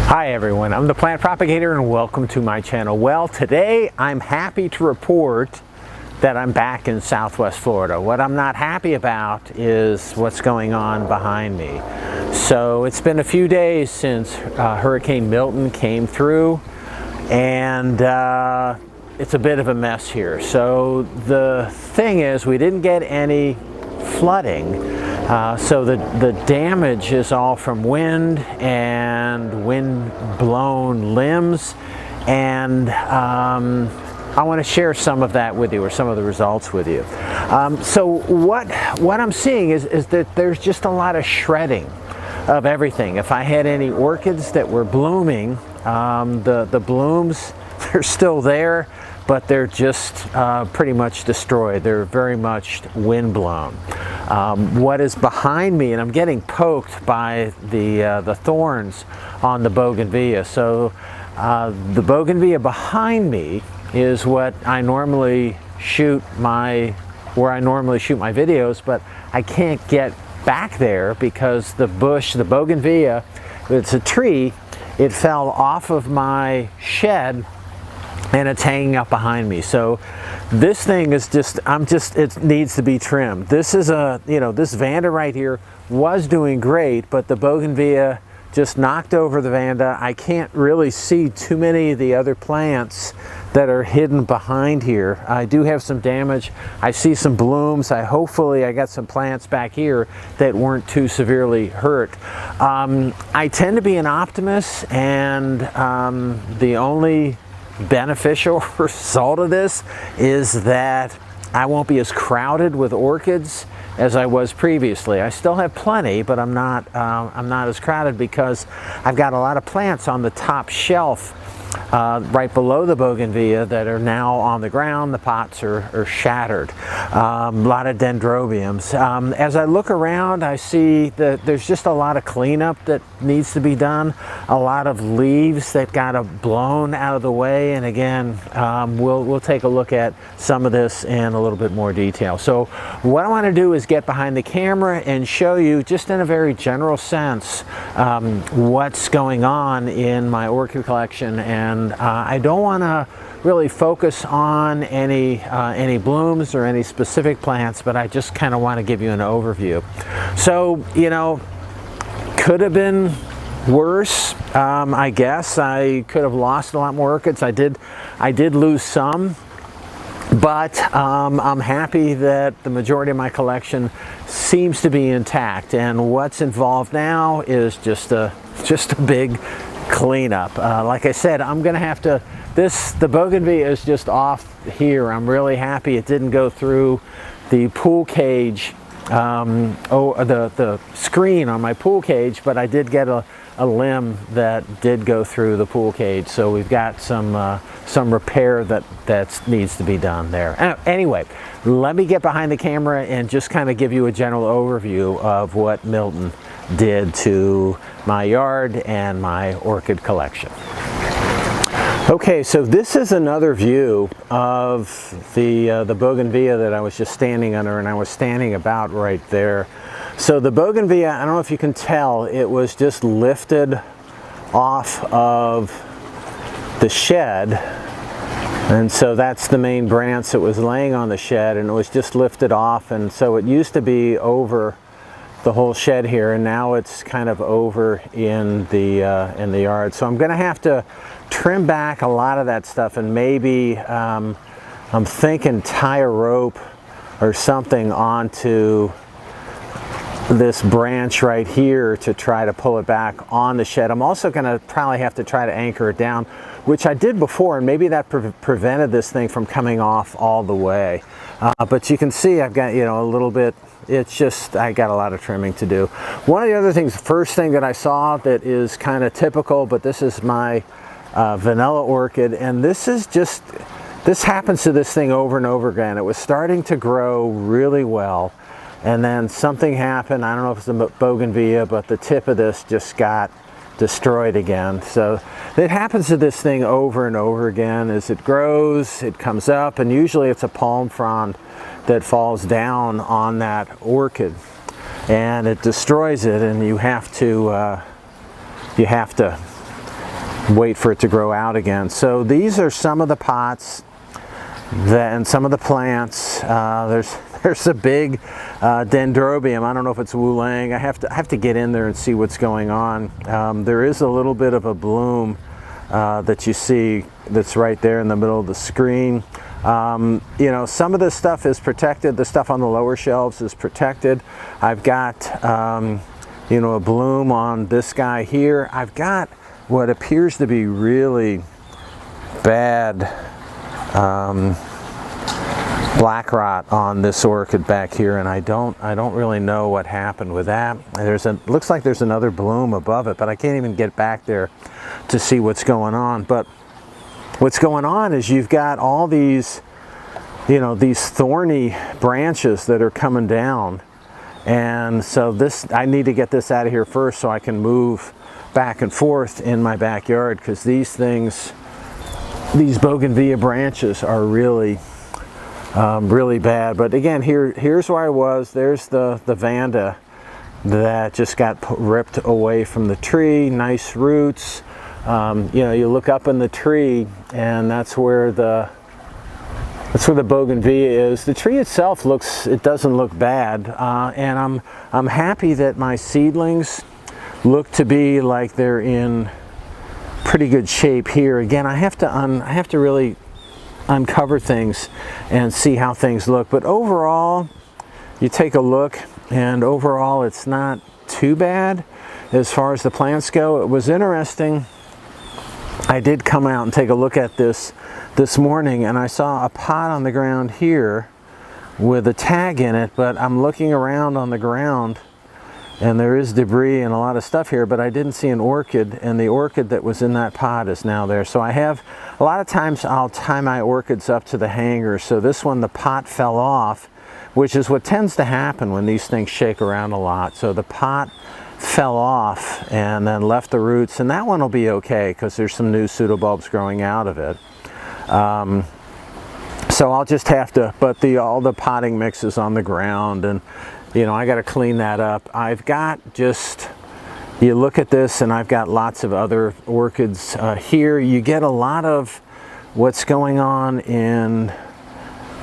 Hi everyone, I'm the plant propagator and welcome to my channel. Well, today I'm happy to report that I'm back in Southwest Florida. What I'm not happy about is what's going on behind me. So it's been a few days since Hurricane Milton came through, and it's a bit of a mess here. So the thing is, we didn't get any flooding. So the damage is all from wind and wind-blown limbs, and I want to share some of that with you, or some of the results with you. So what I'm seeing is that there's just a lot of shredding of everything. If I had any orchids that were blooming, the blooms, they're still there, but they're just pretty much destroyed. They're very much windblown. What is behind me, and I'm getting poked by the thorns on the bougainvillea. So the bougainvillea behind me is what I normally shoot where I normally shoot my videos, but I can't get back there because the bush, the bougainvillea, it's a tree, it fell off of my shed and it's hanging up behind me. So this thing is it needs to be trimmed. This is this Vanda right here was doing great, but the bougainvillea just knocked over the Vanda. I can't really see too many of the other plants that are hidden behind here. I do have some damage. I see some blooms. Hopefully I got some plants back here that weren't too severely hurt. I tend to be an optimist, and the only beneficial result of this is that I won't be as crowded with orchids as I was previously. I still have plenty, but I'm not as crowded because I've got a lot of plants on the top shelf right below the bougainvillea that are now on the ground. The pots are shattered. A lot of dendrobiums. As I look around, I see that there's just a lot of cleanup that needs to be done. A lot of leaves that got blown out of the way. And again, we'll take a look at some of this in a little bit more detail. So what I want to do is get behind the camera and show you, just in a very general sense, what's going on in my orchid collection. And I don't want to really focus on any blooms or any specific plants, but I just kind of want to give you an overview. So, could have been worse. I guess I could have lost a lot more orchids. I did lose some, but I'm happy that the majority of my collection seems to be intact. And what's involved now is just a big cleanup. Like I said, I'm gonna have to, the bougainvillea is just off here. I'm really happy it didn't go through the pool cage, the screen on my pool cage, but I did get a limb that did go through the pool cage. So we've got some repair that needs to be done there. Anyway, let me get behind the camera and just kind of give you a general overview of what Milton did to my yard and my orchid collection. Okay, so this is another view of the bougainvillea that I was just standing under, and I was standing about right there. So the bougainvillea, I don't know if you can tell, it was just lifted off of the shed, and so that's the main branch that was laying on the shed, and it was just lifted off. And so it used to be over the whole shed here, and now it's kind of over in the yard. So I'm gonna have to trim back a lot of that stuff, and maybe I'm thinking tie a rope or something onto this branch right here to try to pull it back on the shed. I'm also gonna probably have to try to anchor it down, which I did before, and maybe that prevented this thing from coming off all the way. But you can see I've got, a little bit, it's just, I got a lot of trimming to do. One of the other things, first thing that I saw that is kind of typical, but this is my vanilla orchid, and this happens to this thing over and over again. It was starting to grow really well, and then something happened. I don't know if it's the bougainvillea, but the tip of this just got destroyed again. So it happens to this thing over and over again. As it grows, it comes up, and usually it's a palm frond that falls down on that orchid, and it destroys it, and you have to wait for it to grow out again. So these are some of the pots and some of the plants. There's a big dendrobium. I don't know if it's Wulang. I have to get in there and see what's going on. There is a little bit of a bloom that you see that's right there in the middle of the screen. You know, some of this stuff is protected. The stuff on the lower shelves is protected. I've got you know, a bloom on this guy here. I've got what appears to be really bad black rot on this orchid back here, and I don't really know what happened with that. Looks like there's another bloom above it, but I can't even get back there to see what's going on. But what's going on is you've got all these, you know, these thorny branches that are coming down, and so I need to get this out of here first so I can move back and forth in my backyard, because these bougainvillea branches are really really bad. But again, here's where I was. There's the vanda that just got ripped away from the tree. Nice roots. You know, you look up in the tree, and that's where the bougainvillea is. The tree itself doesn't look bad, and I'm happy that my seedlings look to be like they're in pretty good shape here. Again, I have to really uncover things and see how things look. But overall, you take a look, and overall it's not too bad as far as the plants go. It was interesting. I did come out and take a look at this morning, and I saw a pot on the ground here with a tag in it, but I'm looking around on the ground and there is debris and a lot of stuff here, but I didn't see an orchid, and the orchid that was in that pot is now there. So a lot of times I'll tie my orchids up to the hanger. So this one, the pot fell off, which is what tends to happen when these things shake around a lot. So the pot fell off and then left the roots, and that one will be okay because there's some new pseudobulbs growing out of it. So I'll just have to, but all the potting mix is on the ground, and you know, I got to clean that up. I've got you look at this, and I've got lots of other orchids here. You get a lot of what's going on in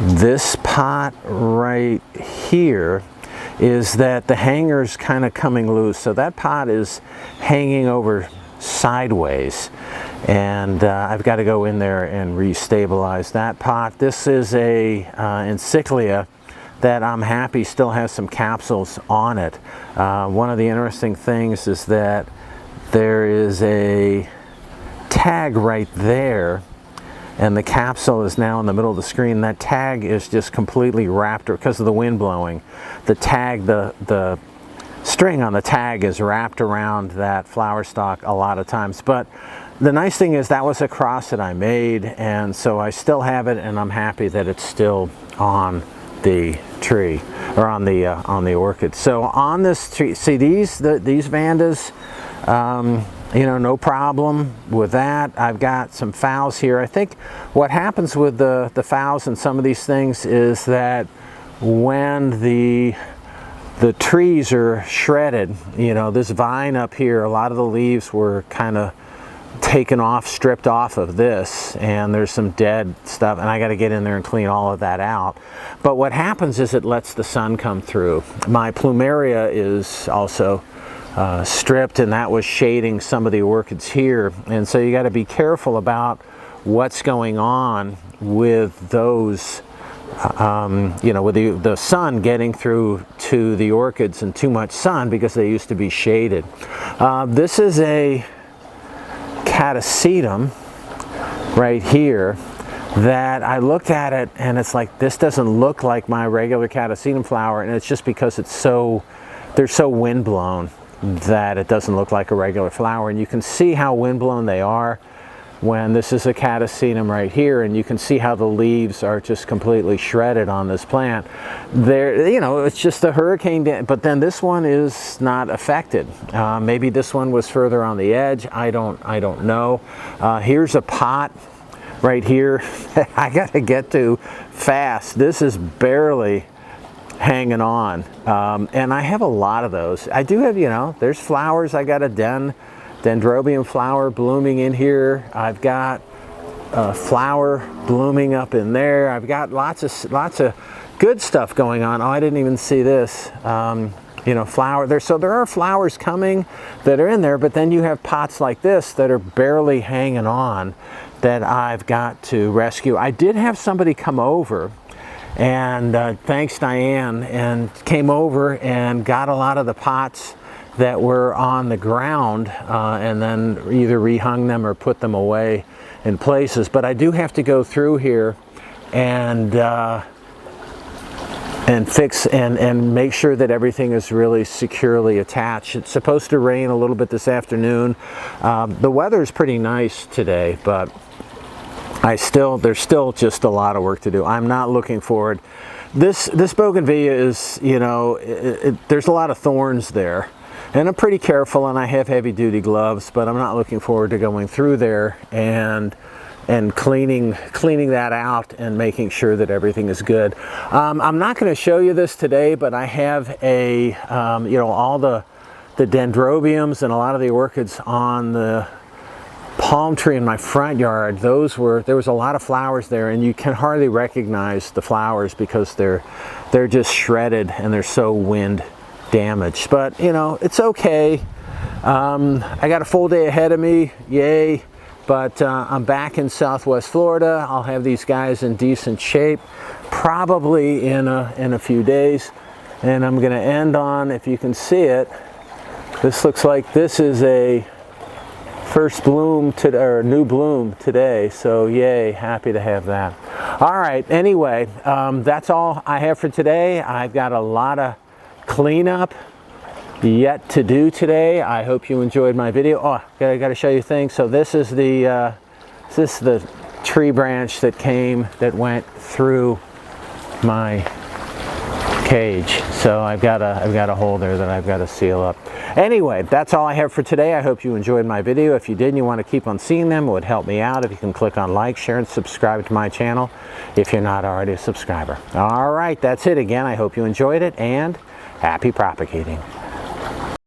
this pot right here is that the hanger's kind of coming loose. So that pot is hanging over sideways, and I've got to go in there and restabilize that pot. This is a encyclia that I'm happy still has some capsules on it. One of the interesting things is that there is a tag right there, and the capsule is now in the middle of the screen. That tag is just completely wrapped, because of the wind blowing. The tag, the string on the tag is wrapped around that flower stalk a lot of times. But the nice thing is that was a cross that I made, and so I still have it, and I'm happy that it's still on the tree, or on the orchid. So on this tree, see these vandas, you know, no problem with that. I've got some phals here. I think what happens with the phals and some of these things is that when the trees are shredded, you know, this vine up here, a lot of the leaves were kind of taken off, stripped off of this, and there's some dead stuff, and I got to get in there and clean all of that out. But what happens is it lets the sun come through. My plumeria is also stripped, and that was shading some of the orchids here, and so you got to be careful about what's going on with those, you know, with the sun getting through to the orchids, and too much sun because they used to be shaded. This is a catasetum right here that I looked at it, and it's like, this doesn't look like my regular catasetum flower, and it's just because they're so windblown that it doesn't look like a regular flower. And you can see how windblown they are when this is a catasetum right here, and you can see how the leaves are just completely shredded on this plant. There, you know, it's just a hurricane, but then this one is not affected. Maybe this one was further on the edge. I don't know. Here's a pot right here I got to get to fast. This is barely hanging on, and I have a lot of those. I do have, you know, there's flowers I got to den dendrobium flower blooming in here. I've got flower blooming up in there. I've got lots of good stuff going on. Oh, I didn't even see this. You know, flower there. So there are flowers coming that are in there, but then you have pots like this that are barely hanging on that I've got to rescue. I did have somebody come over, and thanks Diane, and came over and got a lot of the pots that were on the ground and then either rehung them or put them away in places. But I do have to go through here and fix and make sure that everything is really securely attached. It's supposed to rain a little bit this afternoon. The weather is pretty nice today, but there's still just a lot of work to do. I'm not looking forward. This bougainvillea is, you know, there's a lot of thorns there, and I'm pretty careful, and I have heavy duty gloves, but I'm not looking forward to going through there and cleaning that out and making sure that everything is good. I'm not going to show you this today, but I have a you know, all the dendrobiums and a lot of the orchids on the palm tree in my front yard. There was a lot of flowers there, and you can hardly recognize the flowers because they're just shredded and they're so wind damaged. But you know, it's okay. I got a full day ahead of me, yay. But I'm back in Southwest Florida. I'll have these guys in decent shape probably in a few days, and I'm going to end on, if you can see it, this looks like this is a first bloom or new bloom today, so yay, happy to have that. All right, anyway, that's all I have for today. I've got a lot of cleanup yet to do today. I hope you enjoyed my video. Oh, I got to show you things. So this is the tree branch that went through my cage. So I've got a hole there that I've got to seal up. Anyway, that's all I have for today. I hope you enjoyed my video. If you did and you want to keep on seeing them, it would help me out if you can click on like, share, and subscribe to my channel if you're not already a subscriber. All right, that's it again. I hope you enjoyed it, and happy propagating.